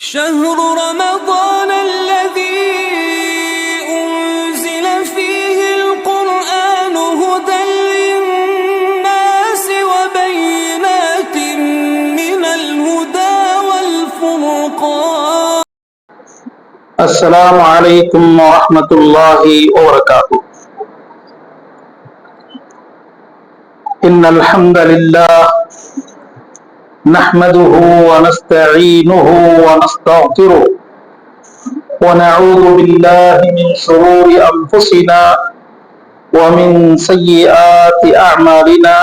شهر رمضان الذي أنزل فيه القرآن هدى للناس وبينات من الهدى والفرقان. السلام علیکم ورحمۃ اللہ وبرکاتہ. ان الحمد للہ نحمده ونستعینه ونستغفره ونعوذ باللہ من شرور انفسنا ومن سیئات اعمالنا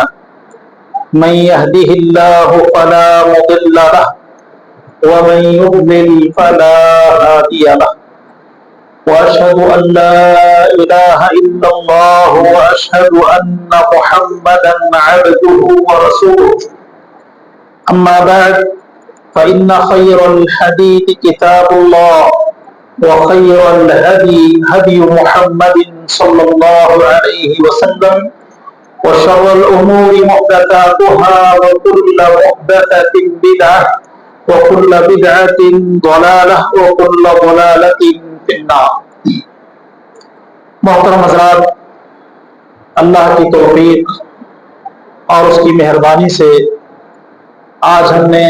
من يهده الله فلا مضل له ومن يضلل فلا هادي له واشهد ان لا اله الا الله واشهد ان محمدا عبده ورسوله. اما بعد فان خير الحديث كتاب الله وخير الهدي هدي محمد صلى الله عليه وسلم وشر الامور محدثاتها وكل محدثة بدعة وكل بدعة ضلالة وكل ضلالة في النار. محترم حضرات، اللہ کی توفیق اور اس کی مہربانی سے آج ہم نے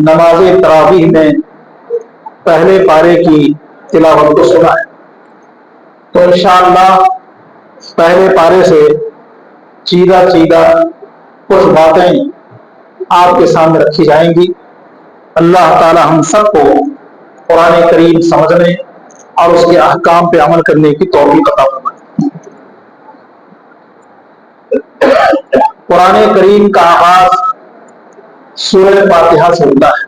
نماز تراویح میں پہلے پارے کی تلاوت کو سنا ہے، تو انشاءاللہ پہلے پارے سے چیدہ کچھ باتیں آپ کے سامنے رکھی جائیں گی. اللہ تعالی ہم سب کو قرآن کریم سمجھنے اور اس کے احکام پہ عمل کرنے کی توفیق عطا فرمائے. قرآن کریم کا آغاز سورہ فاتحہ سے ہوتا ہے.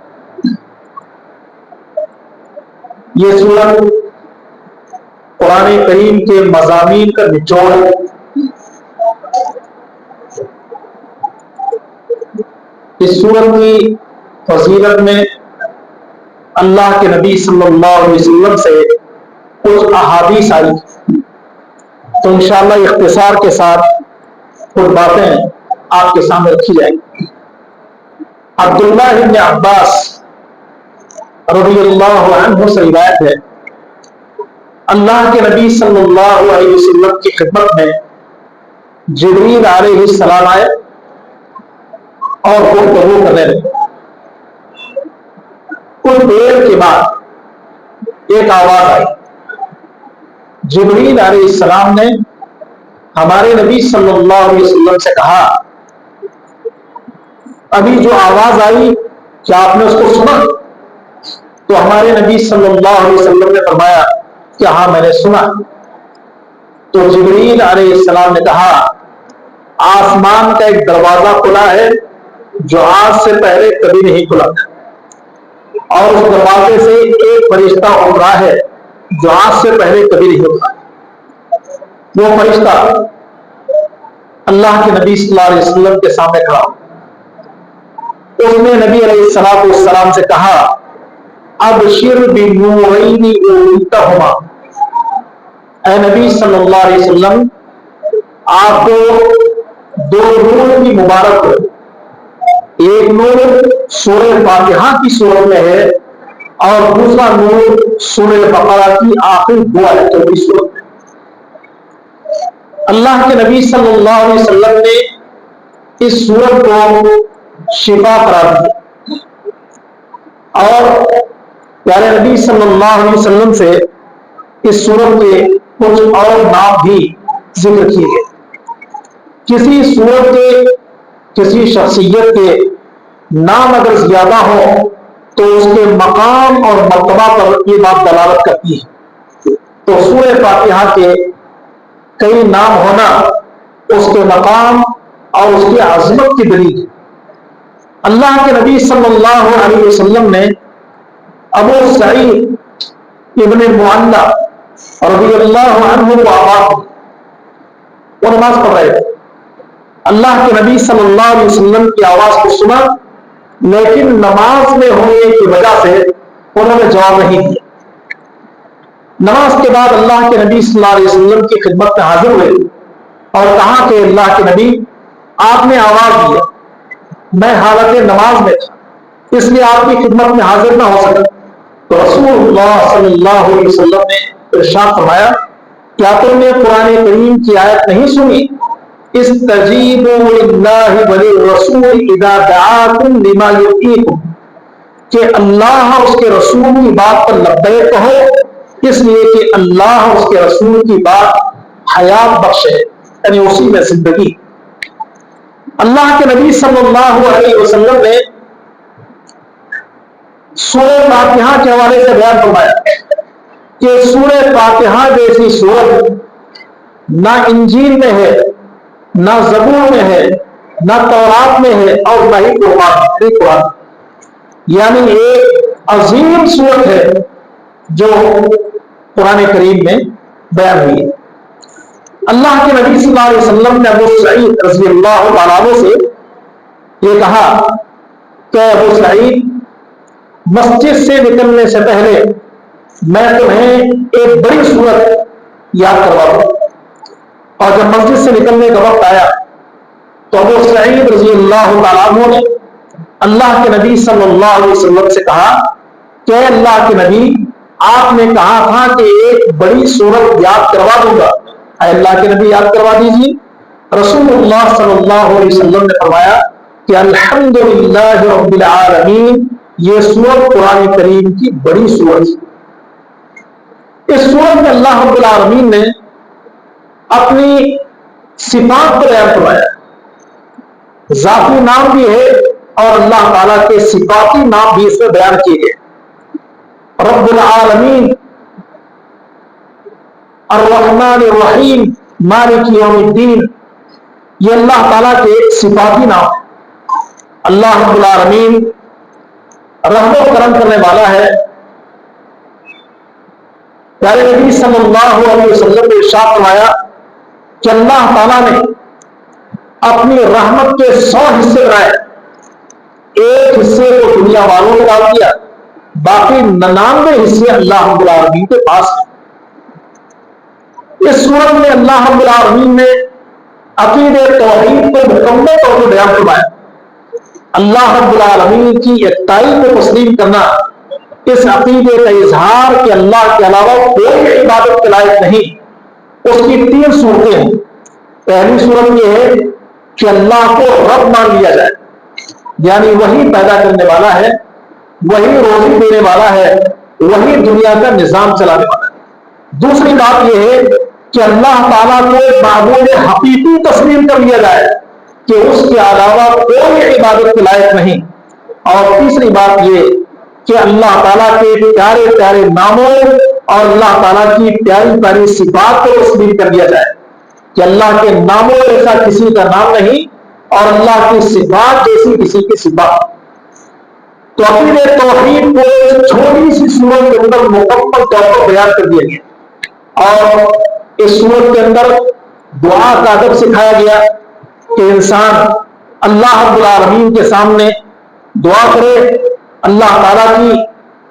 یہ سورت قرآن کریم کے مضامین کا نچوڑ ہے. اس سورت کی فضیلت میں اللہ کے نبی صلی اللہ علیہ وسلم سے کچھ احادیث آئی، تو انشاءاللہ اختصار کے ساتھ کچھ باتیں آپ کے سامنے رکھی جائیں گی. عبداللہ بن عباس رضی اللہ عنہ سے روایت ہے، اللہ کے نبی صلی اللہ علیہ وسلم کی خدمت میں جبریل علیہ السلام آئے اور گفتگو کرنے لگے. کچھ دیر کے بعد ایک آواز آئی. جبریل علیہ السلام نے ہمارے نبی صلی اللہ علیہ وسلم سے کہا، ابھی جو آواز آئی کیا آپ نے اس کو سنا؟ تو ہمارے نبی صلی اللہ علیہ وسلم نے فرمایا کہ ہاں میں نے سنا. تو جبریل علیہ السلام نے کہا، آسمان کا ایک دروازہ کھلا ہے جو آج سے پہلے کبھی نہیں کھلا تھا، اور اس دروازے سے ایک فرشتہ اڑ رہا ہے جو آج سے پہلے کبھی نہیں ہوتا. وہ فرشتہ اللہ کے نبی صلی اللہ علیہ وسلم کے سامنے کھڑا. اس نے نبی علیہ السلام سے کہا، ابشر بنورین اوریتہما، اے نبی صلی اللہ علیہ وسلم آپ کو دو نور کی مبارک ہو. ایک نور سورہ فاتحہ کی صورت میں ہے اور دوسرا نور سورہ بقرہ کی آخر دو آیتوں کی صورت میں. اللہ کے نبی صلی اللہ علیہ وسلم نے اس صورت کو شفا قرار دی اور پیارے نبی صلی اللہ علیہ وسلم سے اس صورت کے کچھ اور نام بھی ذکر کیے گئے. کسی صورت کے کسی شخصیت کے نام اگر زیادہ ہو تو اس کے مقام اور مرتبہ پر یہ بات دلالت کرتی ہے. تو سورہ فاتحہ کے کئی نام ہونا اس کے مقام اور اس کی عظمت کی دلیل ہے. اللہ کے نبی صلی اللہ علیہ وسلم نے ابو سعید ابن معلہ رضی اللہ عنہ کو آواز دی. وہ نماز پڑھ رہے تھے. اللہ کے نبی صلی اللہ علیہ وسلم کی آواز کو سنا، لیکن نماز میں ہونے کی وجہ سے انہوں نے جواب نہیں دیا. نماز کے بعد اللہ کے نبی صلی اللہ علیہ وسلم کی خدمت میں حاضر ہوئے اور کہا کہ اللہ کے نبی آپ نے آواز دی، میں حالت نماز میں تھا اس لیے آپ کی خدمت میں حاضر نہ ہو سکا۔ تو رسول اللہ صلی اللہ علیہ وسلم نے ارشاد فرمایا، کیا تم نے قرآن کریم کی آیت نہیں سنی؟ استجیبوا للہ وللرسول اذا دعاکم لما یحییکم، کہ اللہ اور اس کے رسول کی بات پر لبیک کہو، اس لیے کہ اللہ اور اس کے رسول کی بات حیات بخش ہے، یعنی اسی میں زندگی۔ اللہ کے نبی صلی اللہ علیہ وسلم نے سورہ فاتحہ کے حوالے سے بیان فرمایا کہ سورہ فاتحہ جیسی سورت نہ انجیل میں ہے، نہ زبور میں ہے، نہ تورات میں ہے، اور نہ ہی قرآن، یعنی ایک عظیم سورت ہے جو قرآن کریم میں بیان ہوئی ہے۔ اللہ کے نبی صلی اللہ علیہ وسلم نے ابو سعید رضی اللہ عنہ سے یہ کہا کہ ابو سعید، مسجد سے نکلنے سے پہلے میں تمہیں ایک بڑی سورت یاد کروا دوں۔ اور جب مسجد سے نکلنے کا وقت آیا تو ابو سعید رضی اللہ عنہ نے اللہ کے نبی صلی اللہ علیہ وسلم سے کہا کہ اللہ کے نبی، آپ نے کہا تھا کہ ایک بڑی سورت یاد کروا دوں گا، اے اللہ کے نبی یاد کروا دیجیے۔ رسول اللہ صلی اللہ علیہ وسلم نے فرمایا کہ الحمدللہ رب العالمین، یہ سورت قرآن کریم کی بڑی سورت ہے۔ اس سورت میں اللہ رب العالمین نے اپنی صفات کو بیان فرمایا، ذاتی نام بھی ہے اور اللہ تعالیٰ کے صفاتی نام بھی اس میں بیان کیے گئے۔ رب العالمین، الرحمن الرحیم، مالک یوم الدین، یہ اللہ تعالیٰ کے صفاتی نام ہے۔ اللہ رب العالمین رحم و کرم کرنے والا ہے۔ پیارے نبی صلی اللہ علیہ وسلم نے ارشاد فرمایا کہ اللہ تعالیٰ نے اپنی رحمت کے 100 حصے بنائے، ایک حصے کو دنیا والوں نے ڈال دیا، باقی 99 حصے اللہ رب العالمین کے پاس ہیں۔ اس سورت میں اللہ رب العالمین نے عقیدہ توحید کو مکمل طور پر بیان فرمایا۔ اللہ رب العالمین کی یکتائی کو تسلیم کرنا، اس عقیدے کا اظہار کہ اللہ کے علاوہ کوئی عبادت کے لائق نہیں۔ اس کی 3 صورتیں ہیں۔ پہلی صورت یہ ہے کہ اللہ کو رب مان لیا جائے، یعنی وہی پیدا کرنے والا ہے، وہی روزی دینے والا ہے، وہی دنیا کا نظام چلانے والا ہے۔ دوسری بات یہ ہے کہ اللہ تعالیٰ کو معبود حقیقی تسلیم کر لیا جائے کہ اس کے علاوہ کوئی عبادت کے لائق نہیں۔ اور تیسری بات یہ کہ اللہ تعالیٰ کے پیارے پیارے ناموں اور اللہ تعالیٰ کی پیاری پیاری صفات کو تسلیم کر لیا جائے کہ اللہ کے ناموں جیسا کسی کا نام نہیں اور اللہ کی صفات جیسی کسی کی صفات۔ تو عقیدہ توحید کو چھوٹی سی سورت کے اندر مکمل طور پر بیان کر دیا گیا، اور اس سورت کے اندر دعا کا ادب سکھایا گیا کہ انسان اللہ رب العالمین کے سامنے دعا کرے، اللہ تعالیٰ کی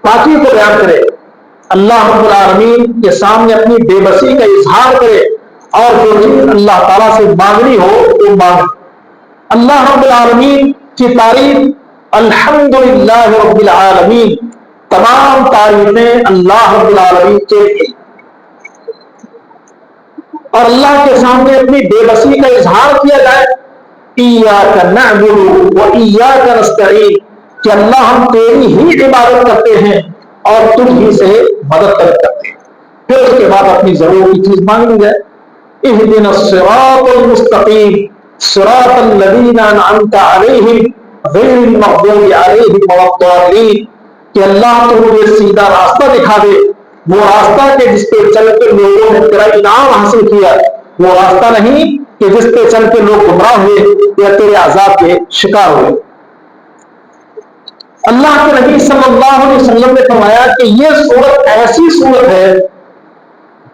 پاکی کو بیان کرے، اللہ رب العالمین کے سامنے اپنی بے بسی کا اظہار کرے، اور جو چیز اللہ تعالیٰ سے مانگنی ہو وہ مانگے۔ اللہ رب العالمین کی تعریف الحمدللہ رب العالمین، تمام تعریفیں اللہ رب العالمین کے لیے، اور اللہ کے سامنے اپنی بے بسی کا اظہار کیا جائے، ایاک نعبد و ایاک نستعین، کہ اللہ ہم تیری ہی عبادت کرتے ہیں اور تجھ ہی سے مدد طلب کرتے ہیں۔ پھر اس کے بعد اپنی ضرورت کی چیز مانگ لی جائے۔ اہدنا الصراط المستقیم صراط الذین انعمت علیہم غیر المغضوب علیہم ولا الضالین، کہ اللہ تو مجھے سیدھا راستہ دکھا دے، وہ راستہ کہ جس پہ چل کے لوگوں نے تیرا انعام حاصل کیا، وہ راستہ نہیں کہ جس پہ چل کے لوگ گمراہ ہوئے یا تیرے عذاب کے شکار ہوئے۔ اللہ کے نبی صلی اللہ علیہ وسلم نے فرمایا کہ یہ سورت ایسی سورت ہے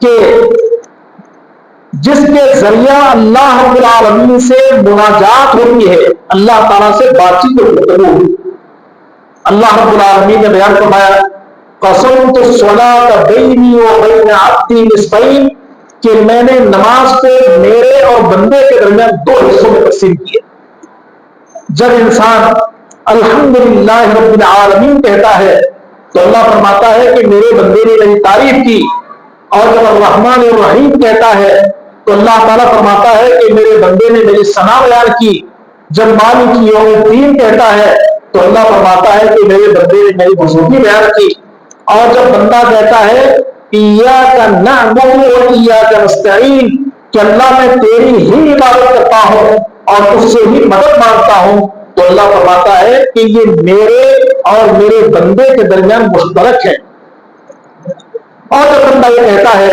کہ جس کے ذریعہ اللہ رب العالمین سے مناجات ہوتی ہے، اللہ تعالیٰ سے بات چیت گفتگو ہوئی۔ اللہ رب العالمین نے بیان فرمایا قسمت الصلاۃ بینی و بین عبدی نصفین، کہ میں نے نماز کو میرے اور بندے کے درمیان 2 حصوں میں تقسیم کیا۔ جب انسان الحمدللہ رب العالمین کہتا ہے تو اللہ فرماتا ہے کہ میرے بندے نے میری تعریف کی. اور جب الرحمن الرحیم کہتا ہے تو اللہ تعالیٰ فرماتا ہے کہ میرے بندے نے میری ثنا بیان کی. جب مالک یوم الدین کہتا ہے تو اللہ فرماتا ہے کہ میرے بندے نے میری بزرگی بیان کی. اور جب بندہ کہتا ہے ایاک نعبد و ایاک نستعین کہ اللہ میں تیری ہی عبادت کرتا ہوں اور تجھ سے ہی مدد مانگتا ہوں, تو اللہ فرماتا ہے کہ یہ میرے اور میرے بندے کے درمیان مشترک ہے. اور جب بندہ یہ کہتا ہے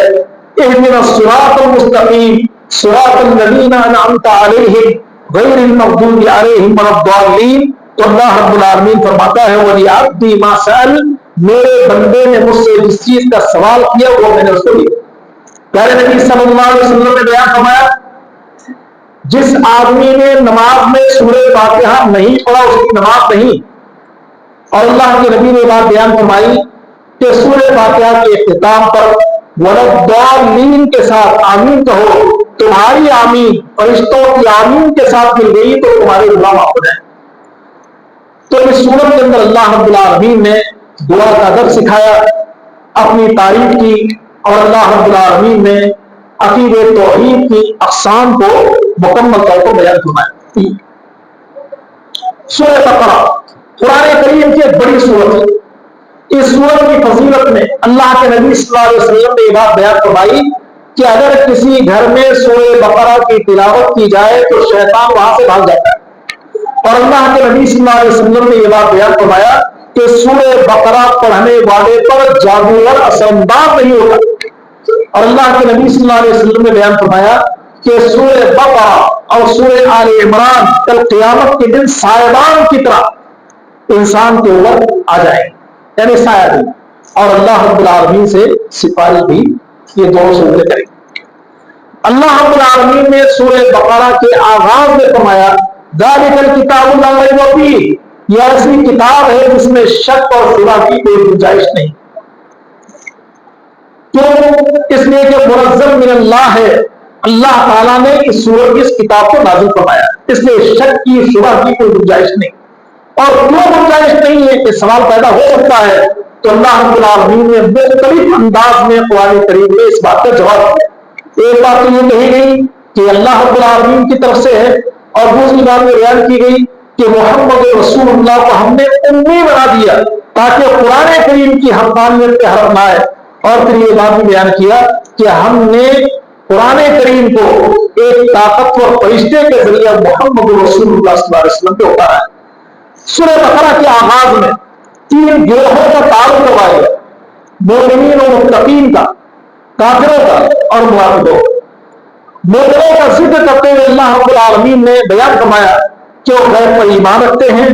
اہدنا الصراط المستقیم صراط الذین انعمت علیہم غیر المغضوب علیہم ولا الضالین, تو اللہ رب العالمین فرماتا ہے وَلِعَبْدِي مَا سَأَلَ میرے بندے نے مجھ سے جس چیز کا سوال کیا وہ میں نے اس کو دیا. پیارے نبی صلی اللہ علیہ وسلم نے بیان فرمایا جس آدمی نے نماز میں سورہ فاتحہ نہیں پڑھا اس کی نماز نہیں. اور اللہ کے نبی نے بات بیان فرمائی کہ سورہ فاتحہ کے اختتام پر وَلَضَّالِّينَ کے ساتھ آمین کہو, تمہاری آمین فرشتوں کی آمین کے ساتھ مل گئی تو تمہارے گناہ معاف ہو جائیں. تو اس سورت کے اندر اللہ رب العالمین نے دعا کا ادب سکھایا, اپنی تعریف کی, اور اللہ رب العالمین نے عقیدہ توحید کی اقسام کو مکمل طور پر بیان فرمایا. سورہ بقرہ قرآن کریم کی ایک بڑی سورت ہے. اس سورت کی فضیلت میں اللہ کے نبی صلی اللہ علیہ وسلم نے یہ بات بیان فرمائی کہ اگر کسی گھر میں سورہ بقرہ کی تلاوت کی جائے تو شیطان وہاں سے بھاگ جاتا ہے. اور اللہ کے نبی صلی اللہ علیہ وسلم نے یہ بات بیان فرمایا کہ سورہ بقرہ پڑھنے والے پر جادوگر اثر انداز نہیں ہوگا. اور اللہ کے نبی صلی اللہ علیہ وسلم نے بیان فرمایا کہ سورہ بقرہ اور سورہ آل عمران کل قیامت کے دن سائبان کی طرح انسان کے اوپر آ جائیں, یعنی سایہ بھی, اور اللہ رب العالمین سے سفارش بھی یہ دونوں سورتیں کریں. اللہ رب العالمین نے سورہ بقرہ کے آغاز میں فرمایا ذالک الکتاب لا ریب فیہ, یہ ایسی کتاب ہے جس میں شک اور شبہ کی کوئی گنجائش نہیں. کیوں؟ اس لیے کہ منزل من اللہ ہے, اللہ تعالیٰ نے اس سورت کی اس کتاب کو نازل فرمایا, اس لیے شک کی شبہ کی کوئی گنجائش نہیں. اور کیوں گنجائش نہیں ہے کہ سوال پیدا ہو سکتا ہے, تو اللہ رب العالمین نے مختلف انداز میں قرآن کریم میں اس بات کا جواب دیا. ایک بات تو یہ کہی گئی کہ اللہ رب العالمین کی طرف سے ہے, اور دوسری بات میں بیان کی گئی کہ محمد رسول اللہ کو ہم نے امی بنا دیا تاکہ قرآن کریم کی حقانیت پہ حرف نہ آئے. اور پھر یہ بات بھی بیان کیا کہ ہم نے قرآن کریم کو ایک طاقتور فرشتے کے ذریعے محمد رسول اللہ صلی اللہ علیہ وسلم پہ اتارا ہے. سورہ بقرہ کے آغاز میں 3 گروہوں کا تعارف کروایا گیا, مومنین و متقین کا, کافروں کا اور منافقوں کا. مومنوں کا ذکر کرتے ہوئے اللہ رب العالمین نے بیان فرمایا کہ وہ غیب پر ایمان رکھتے ہیں,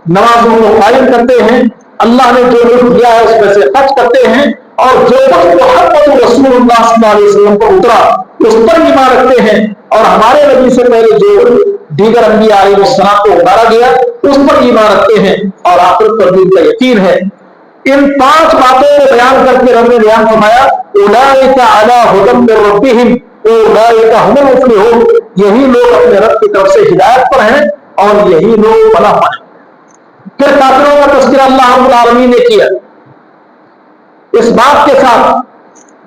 نمازوں کو قائم کرتے ہیں, اللہ نے جو رزق دیا ہے اس میں سے خرچ کرتے ہیں, اور جو وقت محمد رسول اللہ صلی اللہ علیہ وسلم کو اترا اس پر ایمان رکھتے ہیں, اور ہمارے نبی سے پہلے جو دیگر انبیاء علیہ السلام کو اتارا گیا اس پر ایمان رکھتے ہیں, اور آخرت پر بھی ان کا یقین ہے. ان 5 باتوں کو بیان کر کے رب نے بیان فرمایا اولئک علی ھدی من ربہم اولئک ھم المفلحون, یہی لوگ اپنے رب کی طرف سے ہدایت پر ہیں اور یہی لوگ فلاح پائیں. پھر کافروں کا تذکرہ اللہ رب العالمین نے کیا اس بات کے ساتھ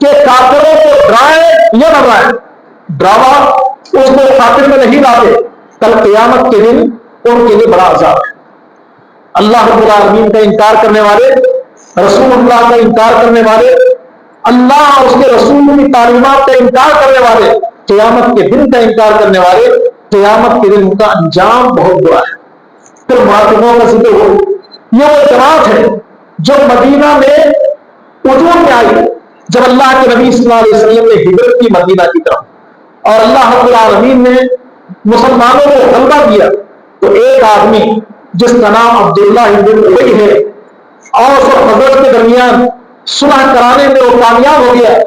کہ کافروں کو ڈرائے یا نہ ڈرائے. ڈراوا اس کو خاطر میں نہیں لاتے, کل قیامت کے دن ان کے لیے بڑا عذاب ہے. اللہ رب العالمین کا انکار کرنے والے, رسول اللہ کا انکار کرنے والے, اللہ اور اس کے رسول کی تعلیمات کا انکار کرنے والے, قیامت کے دن کا انکار کرنے والے, قیامت کے دن ان کا انجام بہت برا ہے. پھر منافقوں کا ذکر ہو, یہ وہ جماعت ہے جو مدینہ میں وجود میں آئی جب اللہ کے نبی صلی اللہ علیہ وسلم نے ہجرت کی مدینہ کی طرف, اور اللہ رب العالمین نے مسلمانوں کو غلبہ دیا. تو ایک آدمی جس کا نام عبداللہ بن ابی ہے, اور اس حضرت کے درمیان صلح کرانے میں وہ کامیاب ہو گیا.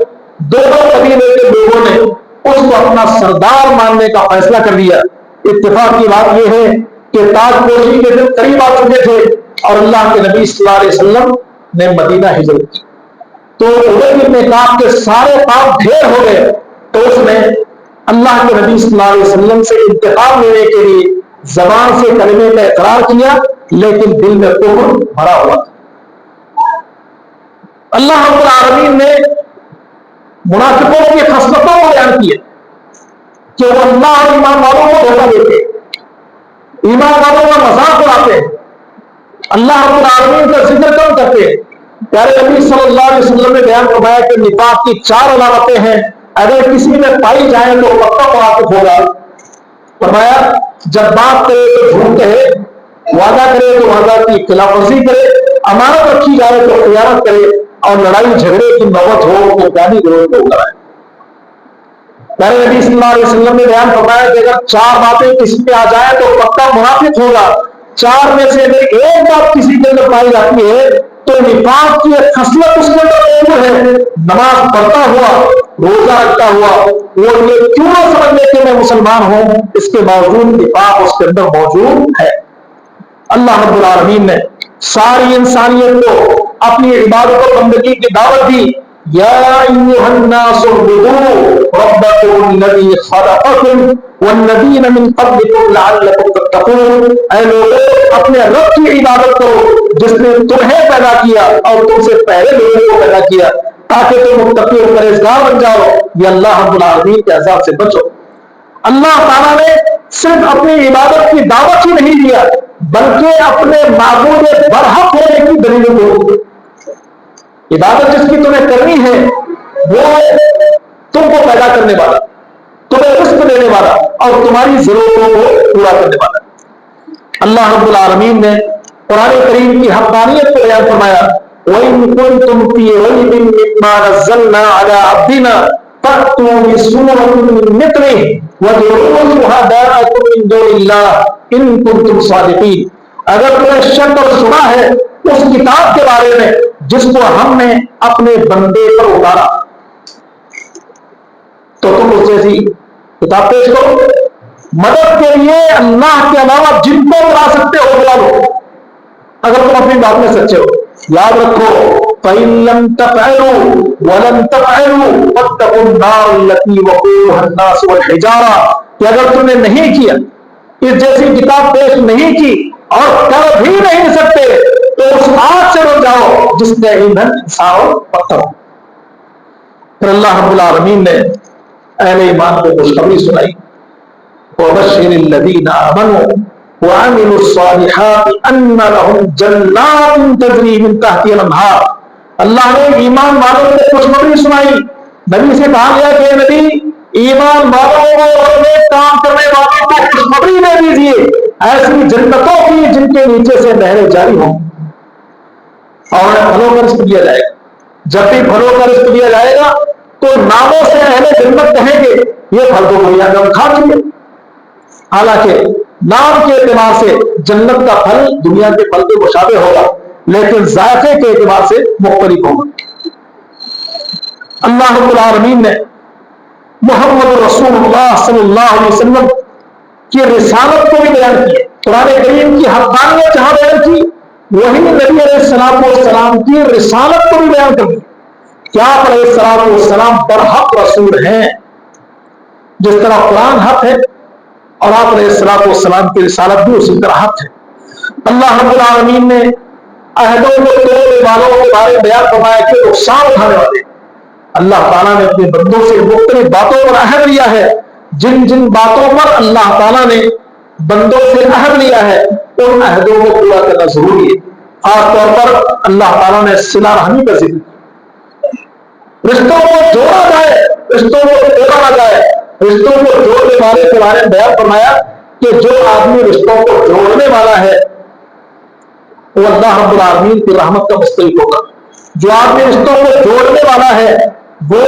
دونوں قبیلے کے لوگوں نے اس کو اپنا سردار ماننے کا فیصلہ کر لیا. اتفاق کی بات یہ ہے کہ تاج پوشی کے دن قریب آ چکے تھے اور اللہ کے نبی صلی اللہ علیہ وسلم نے مدینہ ہجرت کی. تو ابی بن کعب کے سارے پاپ ڈھیر ہو گئے, تو اس نے اللہ کے نبی صلی اللہ علیہ وسلم سے انتقام لینے کے لیے زبان سے کلمے کا اقرار کیا لیکن دل میں کفر بھرا ہوا تھا۔ اللہ رب العالمین نے منافقوں کی خصلتوں کو بیان کیا کہ وہ اللہ اور ایمان والوں کو دھوکہ دیتے، ایمان والوں کا مذاق اڑاتے ہیں، اللہ رب العالمین کا ذکر کم کرتے ہیں۔ پیارے نبی صلی اللہ علیہ وسلم نے بیان فرمایا کہ نفاق کی 4 علامتیں ہیں، اگر کسی میں پائی جائیں تو پکا منافق ہوگا۔ فرمایا جب بات کرے تو جھوٹ کہے، وعدہ کرے تو وعدہ کی خلاف ورزی کرے، امانت رکھی جائے تو خیانت کرے، اور لڑائی جھگڑے کی نوبت ہو تو گالی گلوچ کو کرائے۔ پیارے نبی صلی اللہ علیہ وسلم نے بیان فرمایا کہ اگر 4 باتیں کسی میں آ جائیں تو پکا منافق ہوگا۔ 4 میں سے اگر ایک بات کسی کے اندر پائی جاتی ہے تو نفاق کی ایک خصلت اس کے اندر موجود ہے۔ نماز پڑھتا ہوا، روزہ رکھتا ہوا، وہ یہ کیوں نہ سمجھنے کہ میں مسلمان ہوں، اس کے باوجود نفاق اس کے اندر موجود ہے۔ اللہ رب العالمین نے ساری انسانیت کو اپنی عبادت و بندگی کی دعوت دی۔ یا ایھا الناس اعبدوا ربکم الذی خلقکم والذین من قبلکم لعلکم تتقون، اے لوگوں اپنے رب کی عبادت کرو جس نے تمہیں پیدا کیا اور تم سے پہلے لوگوں کو پیدا کیا تاکہ تم متقی اور پرہیزگار بن جاؤ، یہ اللہ رب العالمین کے عذاب سے بچو۔ اللہ تعالیٰ نے صرف اپنی عبادت کی دعوت ہی نہیں دیا بلکہ اپنے معبود برحق ہونے کی دلیل کو، عبادت جس کی تمہیں کرنی ہے وہ تم کو پیدا کرنے والا، تمہیں رزق دینے والا اور تمہاری ضرورتوں کو پورا کرنے والا۔ اللہ رب العالمین نے قرآن کریم کی حقانیت کو بیان فرمایا، وَإِن كُنتُمْ فِي رَيْبٍ مِّمَّا نَزَّلْنَا عَلَىٰ عَبْدِنَا فَأْتُوا بِسُورَةٍ مِّن مِّثْلِهِ وَادْعُوا شُهَدَاءَكُم مِّن دُونِ اللَّهِ إِن كُنتُمْ صَادِقِينَ۔ اگر تمہیں شک اور شبہ ہے اس کتاب کے بارے میں جس کو ہم نے اپنے بندے پر اتارا تو تم اس جیسی کتاب پیش کرو، مدد کے لیے اللہ کے علاوہ جن کو بلا سکتے ہو بلا لو اگر تم اپنی بات میں سچے ہو۔ یاد رکھو فَإِن لَّمْ تَفْعَلُوا وَلَن تَفْعَلُوا فَاتَّقُوا النَّارَ الَّتِي وَقُودُهَا النَّاسُ وَالْحِجَارَةُ، کہ اگر تم نے نہیں کیا، اس جیسی کتاب پیش نہیں کی اور کر بھی نہیں سکتے تو اس آگ سے بچ جاؤ جس کا ایندھن انسان اور پتھر ہو۔ پھر اللہ رب العالمین نے اہل ایمان کو خوشخبری سنائی، وَبَشِّرِ الَّذِينَ آمَنُوا وَعَمِلُوا الصَّالِحَاتِ أَنَّ لَهُمْ جَنَّاتٍ تَجْرِي مِن تَحْتِهَا الْأَنْهَارُ۔ اللہ نے ایمان والوں کو خوشخبری سنائی، نبی سے کہا گیا کہ نبی ایمان والوں کو اور نیک کام کرنے والوں کو خوشخبری دے دیجیے ایسی جنتوں کی جن کے نیچے سے نہریں جاری ہوں اور پھلوں کا رزق دیا جائے گا۔ جب بھی پھلوں کا رزق دیا جائے گا تو ناموں سے اہل جنت کہیں گے یہ پھل تو کوئی آدم کھا چکے، حالانکہ نام کے اعتبار سے جنت کا پھل دنیا کے پھل کے مشابہ ہوگا لیکن ذائقے کے اعتبار سے مختلف ہوگا۔ اللہ رب العالمین نے محمد رسول اللہ صلی اللہ علیہ وسلم کی رسالت کو بھی بیان کی، قرآن کریم کی حقانیت جہاں بیان کی وہی نبی علیہ السلام کی رسالت کو بھی بیان کر دی کہ آپ علیہ السلام برحق رسول ہیں، جس طرح قرآن حق ہے اور آپ علیہ السلام کی رسالت بھی اسی طرح حق ہے۔ اللہ رب العالمین نے عہدوں کو توڑنے والوں کے بارے میں بیان فرمایا کہ نقصان اٹھانے والے، اللہ تعالیٰ نے اپنے بندوں سے مختلف باتوں پر عہد لیا ہے، جن جن باتوں پر اللہ تعالیٰ نے بندوں سے عہد لیا ہے ان عہدوں کو پورا کرنا ضروری ہے۔ خاص طور پر اللہ تعالیٰ نے صلہ رحمی کا ذکر کیا، رشتوں کو جوڑا جائے، رشتوں کو توڑا نہ جائے۔ رشتوں کو جوڑنے والے کے بارے میں بیان فرمایا کہ جو آدمی رشتوں کو جوڑنے والا ہے وہ اللہ رب العالمین کی رحمت کا مستحق ہوگا۔ جو آدمی رشتوں کو جوڑنے والا ہے وہ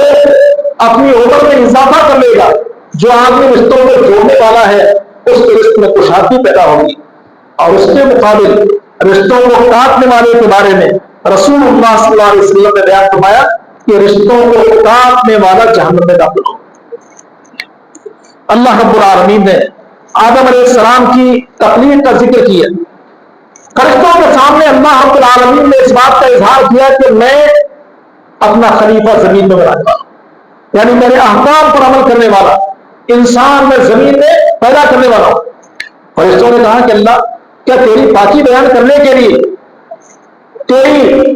اپنی عمر میں اضافہ کر لے گا، جو آدمی رشتوں کو جوڑنے والا ہے اس کے رشت میں خوشحالی پیدا ہوگی۔ اور اس کے مقابل رشتوں کو کاٹنے والے کے بارے میں رسول اللہ صلی اللہ علیہ وسلم نے بیان فرمایا کہ رشتوں کو کاٹنے والا جہنم میں داخل ہوگا۔ اللہ رب العالمین نے آدم علیہ السلام کی تخلیق کا ذکر کیا، فرشتوں کے سامنے اللہ رب العالمین نے اس بات کا اظہار کیا کہ میں اپنا خلیفہ زمین میں بنانے والا، یعنی میرے احکام پر عمل کرنے والا انسان میں زمین میں پیدا کرنے والا ہوں۔ فرشتوں نے کہا کہ اللہ کیا تیری پاکی بیان کرنے کے لیے، تیری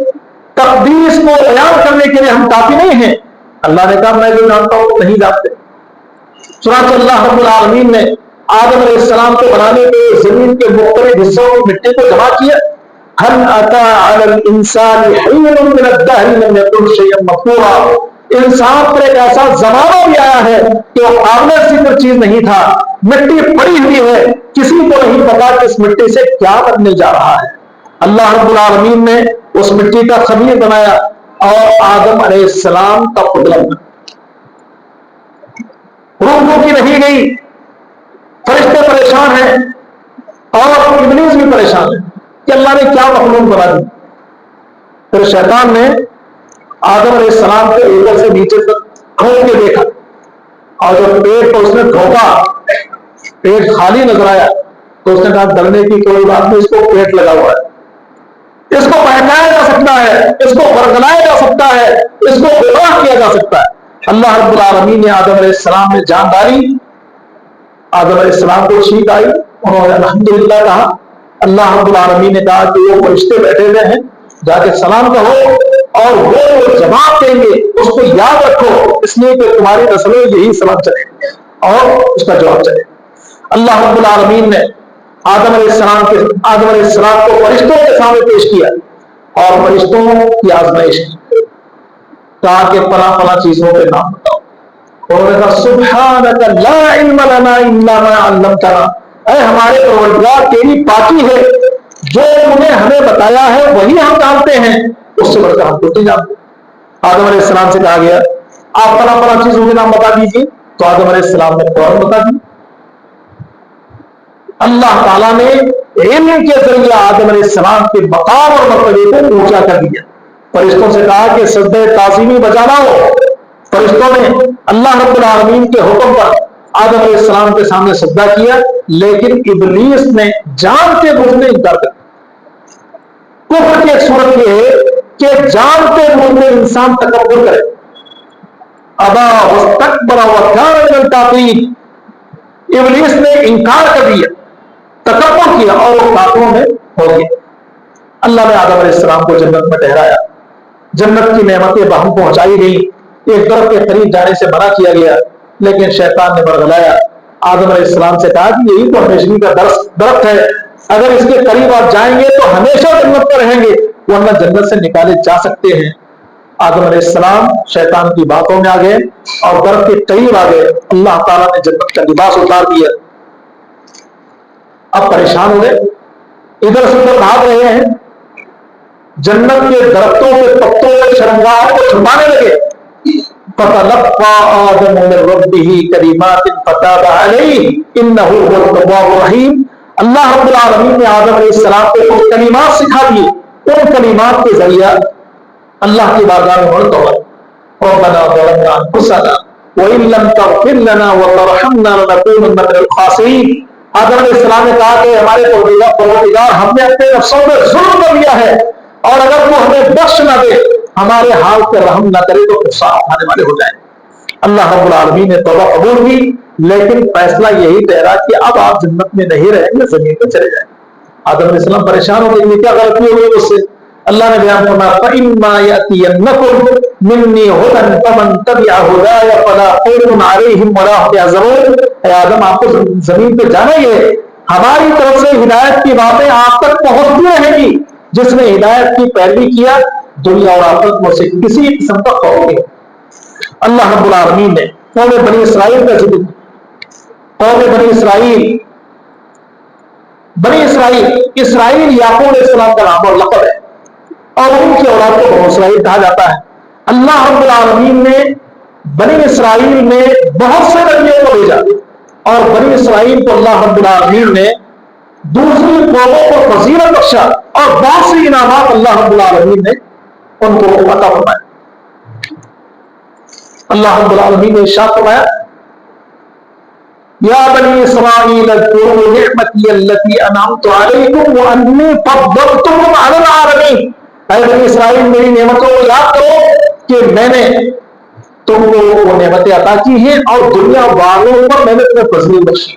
تقدیس کو بیان کرنے کے لیے ہم کافی نہیں ہیں؟ اللہ نے کہا میں جو جانتا ہوں نہیں جانتے۔ چنانچہ اللہ رب العالمین نے آدم علیہ السلام کو بنانے کے زمین کے مختلف حصوں کو مٹی کو جمع کیا۔ هل اتى على الانسان حين من الدهر لم يكن شيئا مذكورا، انسان پر ایک ایسا زمانہ بھی آیا ہے کہ وہ قابل ذکر چیز نہیں تھا، مٹی پڑی ہوئی ہے، کسی کو نہیں پتا کہ اس مٹی سے کیا بننے جا رہا ہے۔ اللہ رب العالمین نے اس مٹی کا خمیر بنایا اور آدم علیہ السلام کا پتلا بنایا۔ روح روکی نہیں گئی، فرشتے پریشان ہیں اور ابلیس بھی پریشان ہے کہ اللہ نے کیا مخلوق بنا دی۔ پھر شیطان نے آدم علیہ السلام کو اوپر سے نیچے تک کھول کے دیکھا اور جب پیٹ کو اس نے دھوکا، پیٹ خالی نظر آیا تو اس نے کہا ڈرنے کی کوئی بات نہیں، اس کو پیٹ لگا ہوا ہے، اس کو بہکایا جا سکتا ہے، اس کو برگلایا جا سکتا ہے، اس کو گمراہ کیا جا سکتا ہے۔ اللہ رب العالمین نے آدم علیہ السلام میں جان ڈالی، آدم علیہ السلام کو چھینک آئی، انہوں نے الحمدللہ کہا۔ اللہ رب العالمین نے کہا کہ وہ فرشتے بیٹھے ہوئے ہیں، جا کے سلام کہو اور وہ جواب دیں گے، اس کو یاد رکھو، اس لیے کہ تمہاری نسل میں یہی سلام چلے اور اس کا جواب چلے۔ اللہ رب العالمین نے آدم علیہ السلام کو فرشتوں کے سامنے پیش کیا اور فرشتوں کی آزمائش کی، کہا کہ فلاں فلاں چیزوں کے نام بتاؤ۔ انہوں نے کہا سبحانک لا علم لنا الا ما علمتنا، اے ہمارے پروردگار تیری پاکی ہے، جو تم نے ہمیں بتایا ہے وہی ہم جانتے ہیں، اس سے بڑھ کر ہم کچھ نہیں جانتے۔ آدم علیہ السلام سے کہا گیا آپ فلاں فلاں چیزوں کے نام بتا دیجیے، تو آدم علیہ السلام نے فوراً بتا دی۔ اللہ تعالیٰ نے علم کے ذریعے آدم علیہ السلام کے مقام اور مرتبے کو اونچا کر دیا۔ فرشتوں سے کہا کہ سجدہ تعظیمی بجا لاؤ۔ فرشتوں نے اللہ رب العالمین کے حکم پر آدم علیہ السلام کے سامنے سجدہ کیا، لیکن ابلیس نے جانتے بوجھتے انکار کر دیا۔ کفر کی ایک صورت یہ ہے کہ جانتے بوجھتے انسان تکبر کرے، ابا واستکبر وکان من الکافرین، ابلیس نے انکار کر دیا، تکبر کیا اور وہ کافروں میں ہو گیا۔ اللہ نے آدم علیہ السلام کو جنت میں ٹھہرایا، جنت کی نعمتیں بہم پہنچائی گئی، ایک درخت کے قریب جانے سے منع کیا گیا، لیکن شیطان نے برگلایا۔ آدم علیہ السلام سے کہا کہ یہی تو ہمیشگی کا درخت ہے، اگر اس کے قریب آپ جائیں گے تو ہمیشہ جنت میں رہیں گے، ورنہ جنت سے نکالے جا سکتے ہیں۔ آدم علیہ السلام شیطان کی باتوں میں آ گئے اور درخت کے قریب آ گئے، اللہ تعالیٰ نے جنت کا لباس اتار دیا۔ اب پریشان ہوئے، ادھر سے ادھر بھاگ رہے ہیں، جنت کے درختوں کے پتوں کے شرنگار کو چھپانے لگے۔ فَتَلَقَّى آدَمُ مِن رَّبِّهِ كَلِمَاتٍ فَتَابَ عَلَيْهِ إِنَّهُ هُوَ التَّوَّابُ الرَّحِيمُ۔ اللہ رب العالمین نے آدم علیہ السلام کو کچھ کلمات سکھا دیے، ان کلمات کے ذریعہ اللہ کی بارگاہ میں عرض ہوا، رَبَّنَا ظَلَمْنَا أَنفُسَنَا وَإِن لَّمْ تَغْفِرْ لَنَا وَتَرْحَمْنَا لَنَكُونَنَّ مِنَ الْخَاسِرِينَ۔ آدم علیہ السلام نے کہا کہ ہمارے پروردگار ہم نے اپنے نفسوں پہ ظلم کر لیا ہے، اور اگر تو ہمیں بخش نہ دے، ہمارے حال پہ رحم نہ کرے تو نقصان اٹھانے والے ہو جائیں۔ اللہ رب العالمین نے توبہ قبول کی، لیکن فیصلہ یہی ٹھہرا کہ اب آپ جنت میں نہیں رہیں گے، زمین پہ چلے جائیں۔ آدم علیہ السلام پریشان ہو گئے، کیا غلطی ہو گئی مجھ سے؟ اللہ نے بیان فرمایا فَإِمَّا يَأْتِيَنَّكُم مِّنِّي هُدًى فَمَن تَبِعَ هُدَايَ فَلَا خَوْفٌ عَلَيْهِمْ وَلَا هُمْ يَحْزَنُونَ۔ اے آدم آپ کو زمین پہ جانا ہی ہے، ہماری طرف سے ہدایت کی باتیں آپ تک پہنچتی رہیں گی، جس نے ہدایت کی پیروی کیا دنیا اور آخرت میں سے کسی قسم کا خوف نہیں۔ اللہ رب العالمین نے قوم بنی اسرائیل کا ذکر، قوم اسرائیل یعقوب علیہ السلام کا نام اور لقب ہے، اور ان کی اولاد کو بنی اسرائیل کہا جاتا ہے۔ اللہ رب العالمین نے بنی اسرائیل میں بہت سے نبیوں کو بھیجا، اور بنی اسرائیل کو اللہ رب العالمین نے دوسری قوموں کو فضیلت بخشا، اور بہت سی انعامات اللہ رب العالمین نے ان کو عطا فرمایا۔ اللہ رب العالمین نے ارشاد فرمایا یا بنی اسرائیل اذکروا نعمتی التی انعمت علیکم وانی فضلتکم علی العالمین۔ اے بنی اسرائیل میری نعمتوں کو یاد کرو کہ میں نے تم کو وہ نعمتیں عطا کی ہیں اور دنیا والوں پر میں نے تمہیں فضیلت بخشی۔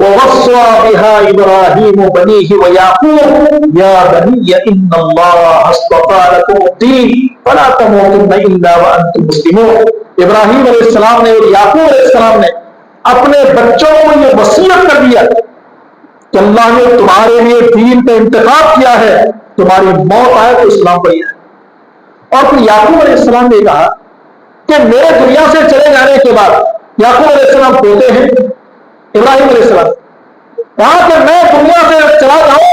ووصى بها ابراہیم بنیہ ویعقوب یا بنی ان اللہ اصطفى لكم الدین فلا تموتن الا وانتم مسلمون. ابراہیم علیہ السلام نے اور یعقوب علیہ السلام نے اپنے بچوں کو یہ وصیت کر دیا کہ اللہ نے تمہارے لیے دین کا انتخاب کیا ہے، تمہاری موت آئے تو اسلام پر ہی آئے. اور پھر یعقوب علیہ السلام نے کہا کہ میرے دنیا سے چلے جانے کے بعد یعقوب علیہ السلام پوتے ہیں ابراہیم علیہ السلام، کہا کہ میں دنیا سے چلا جاؤں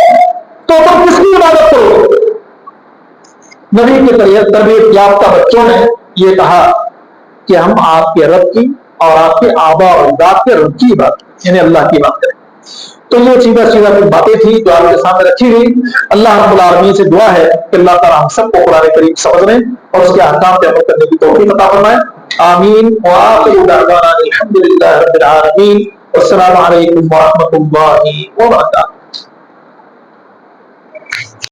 تو تم کس کی عبادت کرو؟ نبی کی تربیت یافتہ بچوں نے یہ کہا کہ ہم آپ کے رب کی اور آپ کے آبا و اجداد کے رب کی بات، یعنی اللہ کی بات کریں. تو یہ سیدھا کچھ باتیں تھیں جو آپ کے سامنے رکھی ہوئی. اللہ رب العالمین سے دعا ہے کہ اللہ تعالیٰ ہم سب کو قرآن کریم سمجھنے اور اس کے احکام پہ عمل کرنے کی توفیق عطا فرمائے. آمین. وآخر دعوانا الحمد للہ رب العالمین. والسلام علیکم ورحمۃ اللہ وبرکاتہ.